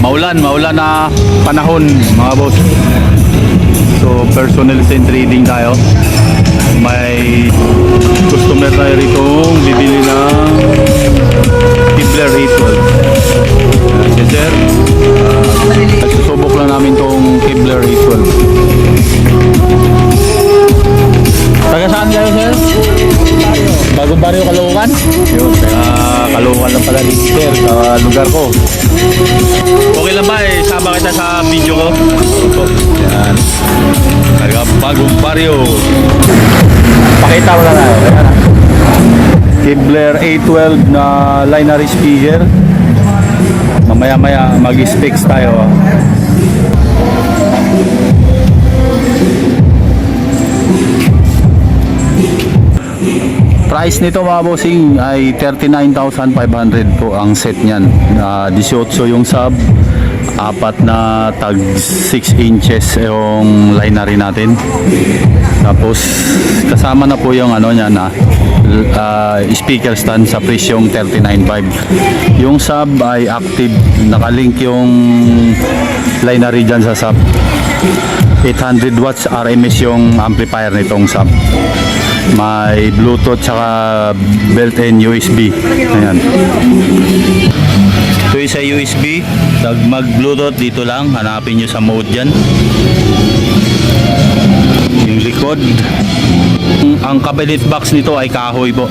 maulan na panahon mga boss. So personnel and trading tayo. May customer tayo rito bibili ng Kibler 812. Yes sir, nagsusubok lang namin tong Kibler 812. Taga saan kayo sir? Bagong Baryo, Caloocan? Yun, Caloocan lang pala dito sir, sa lugar ko. Okay lang ba sama kita sa video ko? Yan, taga Bagong Baryo. Pakita mo lang tayo. Kibler 812 na linear speaker. Mamaya mag-specs tayo. Price nito mga bossing ay 39,500 po ang set niyan. 18 yung sub, apat na tag 6 inches yung linear natin. Tapos kasama na po yung ano niya na speaker stand sa presyong 39,500. Yung sub ay active, nakalink yung linear dyan sa sub. 800 watts RMS yung amplifier nitong sub. May Bluetooth tsaka built-in USB. Ayan. Ito yung sa USB. Mag Bluetooth dito lang. Hanapin nyo sa mode dyan. Yung likod. Ang cabinet box nito ay kahoy po.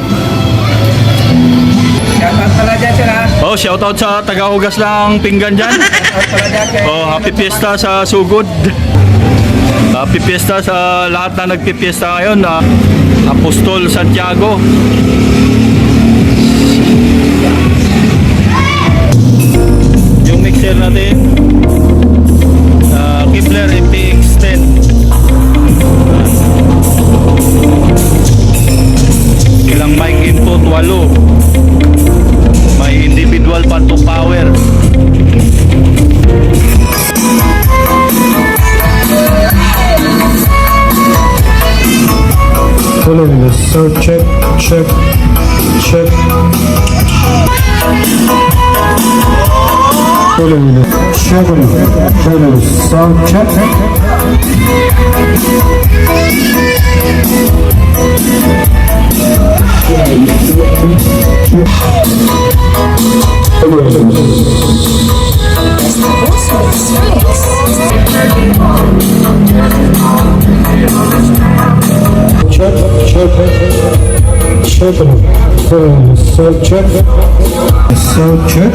Shoutout pala dyan sir ha. Oh, shoutout sa tagahugas ng pinggan dyan. Shoutout pala dyan sir. Oh, happy fiesta sa Sugod. Happy fiesta sa lahat na nagpipiesta ngayon. Apostol Santiago. Yung mixer natin Kibler MTX10. Ilang mic input 8. May individual pan to power. Following the sound check. Following the sound check.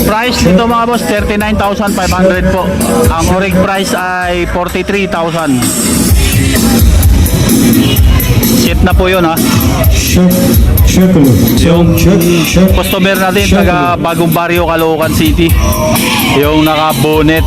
Price nito mga boss 39,500 po. Ang orig price ay 43,000. Set na po yun ha. Yung customer natin taga Bagong Baryo, Caloocan City. Yung naka bonnet.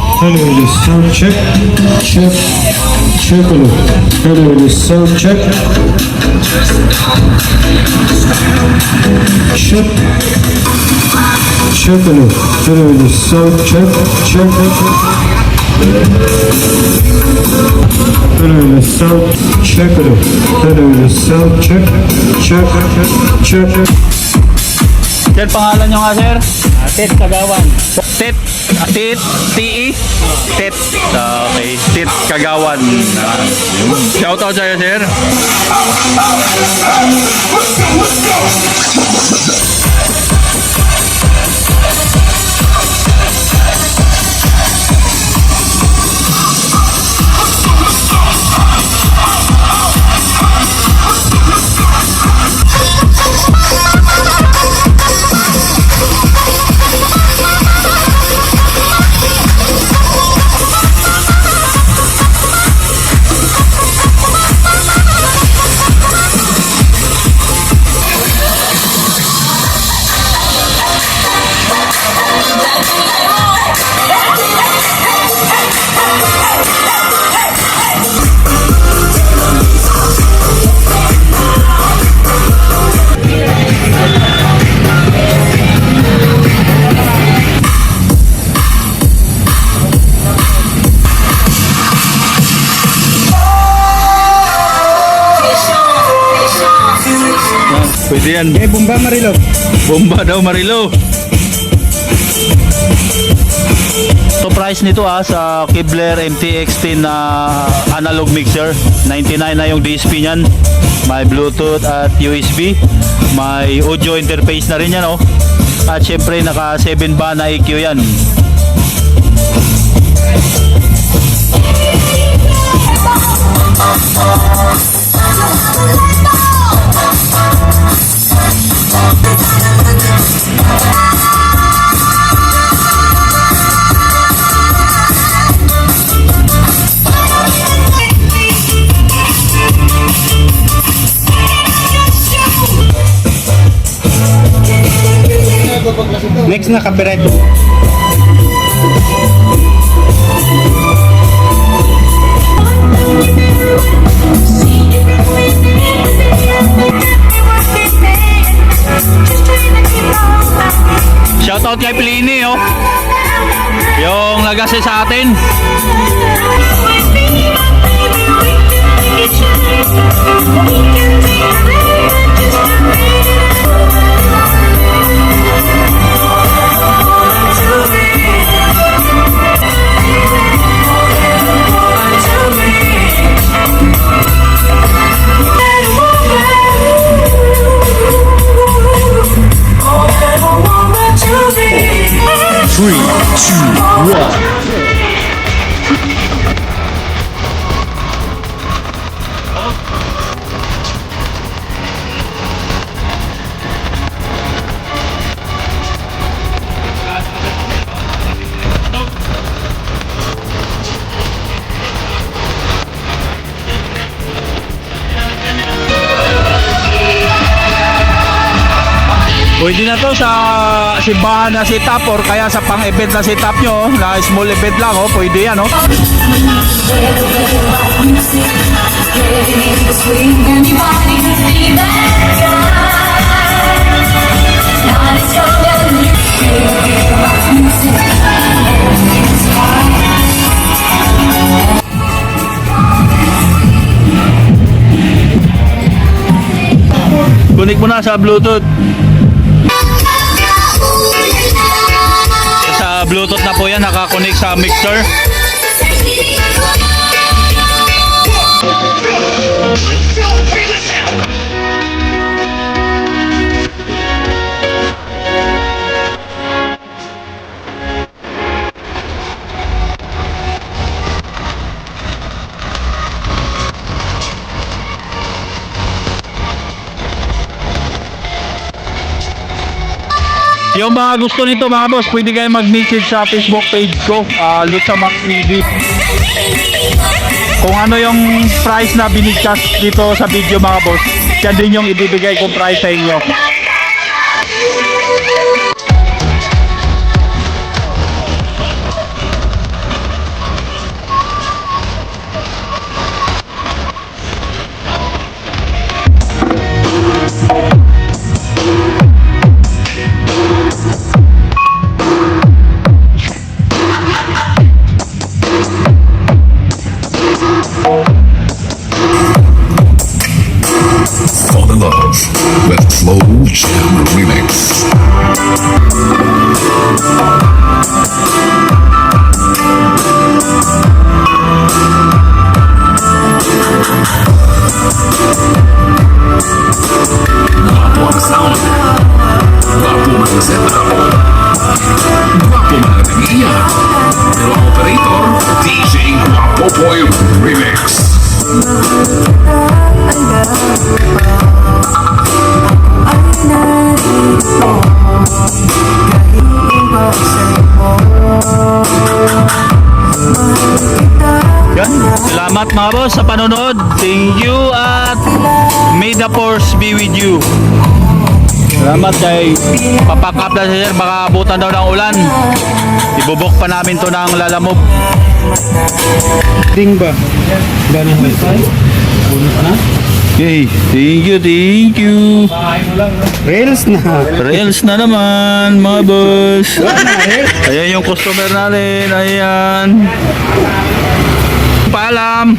Sir, pangalan nyo nga sir? Ted Kagawan. Tet, T-E? Tet. Okay, Tet Kagawan. Shoutout sa'yo sir. Pwede yan. Eh, bomba Marilo. Bomba daw Marilo. So price nito sa Kevlar MTX10 na analog mixer, 99 na yung DSP niyan. May Bluetooth at USB. May audio interface na rin yan oh. At syempre naka 7 ba na EQ yan. Next na copyright. Shoutout kay Pliny oh. Yung nag-assist sa atin. Pwede na to sa simbahan na setup or kaya sa pang-event na setup nyo, na small event lang oh, pwede yan oh. Connect mo na sa Bluetooth. Sa Bluetooth na po yan, nakakonect sa mixer. Yung mga gusto nito mga boss, pwede kayo mag-message sa Facebook page ko, Lutsa Max 3D. Kung ano yung price na binigkas dito sa video mga boss, yan din yung ibibigay kong price sa inyo. Fall in love with Slow Jam Remix. Guwapo ang sound. Guwapo ang setup. Guwapo man ang nag-iiyak. Pero ang operator, DJ Guwapo Boy Remix. Yan. Salamat mga boss sa panonood. Thank you at may the force be with you. Salamat kay papakap na siya, baka abutan daw ng ulan. Ibubok pa namin to ng lalamove. Ding ba? Ganun ba ito? Puno ka na? Okay, thank you, thank you. Rails na. Rails na naman, mga boss. Ayan yung customer natin, ayan. Paalam.